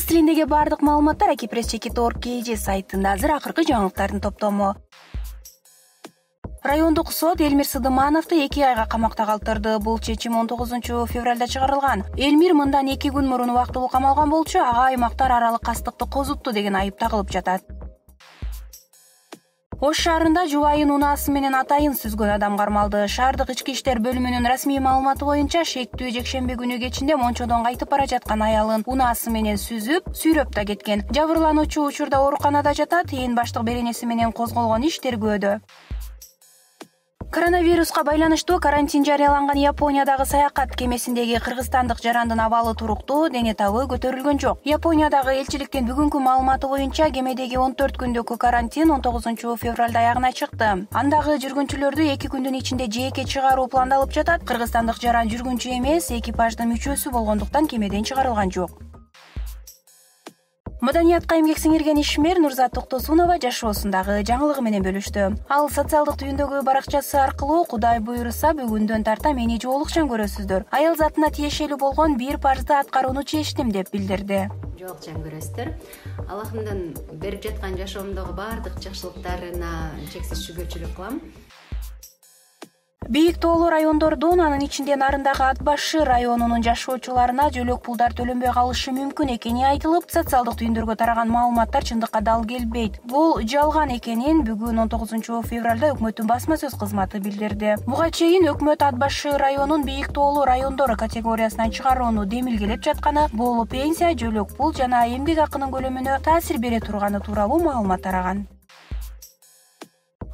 тилиндеги бардык маалыматтар akipress.org.kz сайтында азыр акыркы жаңылыктардын топтому. Райондук сот Элмир Сыдымановду 2 айга камакта калтырды. Бул чечим 19-февралда чыгарылган. Элмир мындан 2 күн мурун убактылуу камалган болчу ага аймактар аралык кастыкты козутту деген айып тагылып жатат. Ош шаарында жубайын унаасы менен атайын сүзгөн адам кармалды. Шаардык ички иштер бөлүмүнүн расмий маалыматы боюнча шектүү жекшемби күнү кечинде Мончодон кайтып бара жаткан аялын унаасы менен сүзүп, сүйрөп да кеткен. Жабырлануучу учурда ооруканада жатат. Ээн баштык беренеси менен козголгон иш тергөөдө. Коронавируска байланыштуу карантин жарыяланган Япониядагы саякат кемесиндеги кыргызстандык жарандын абалы туруктуу, дене табы көтөрүлгөн жок. Япониядагы элчиликтин бүгүнкү маалыматы боюнча кемедеги 14 күндүк карантин 19-февралда аягына чыкты. Андагы жүргүнчүлөрдү 2 күндүн ичинде жеке чыгаруу пландалып жатат. Кыргызстандык жаран жүргүнчү эмес, экипаждын мүчөсү болгондуктан кемеден чыгарылган жок. Маданиятка эмгек сиңирген ишмер Нурзат Токтосунова жашоосундагы жаңылыгы менен бөлүштү. Ал социалдык түйүндөгү баракчасы аркылуу Кудай буйруса бүгүндөн тарта мени жоолукчан көрөсүздөр. Аял затына тиешелүү болгон бир парзды аткарууну чечтим деп билдирди. Жоолукчан көрөсүздөр. Аллахымдан берип жаткан жашоомдогу баардык жакшылыктарына чексиз шүгүрчүлүк кылам. Бийик тоолуу райондордун, анын ичинде Нарындагы Ат башы районунун жашоочуларына жөлөк пулдар төлөнбөй калышы мүмкүн экени айтылып, социалдык түйүндөргө тараган маалыматтар чындыкка дал келбейт. Бул жалган экенин бүгүн 19-февралда өкмөттүн басма сөз кызматы билдирди. Буга чейин өкмөт Ат башы районун бийик тоолуу райондор категориясынан чыгарууну демилгелеп жатканы, бул пенсия, жөлөк пул жана эмгек акынын көлөмүнө таасир бере турганы тууралуу маалымат тараган.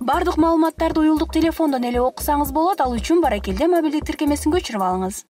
Бардык маалыматтарды уюлдук телефондон эле окусаңыз болот. Ал үчүн Баракелде мобилдик тиркемесин көчүрүп алыңыз.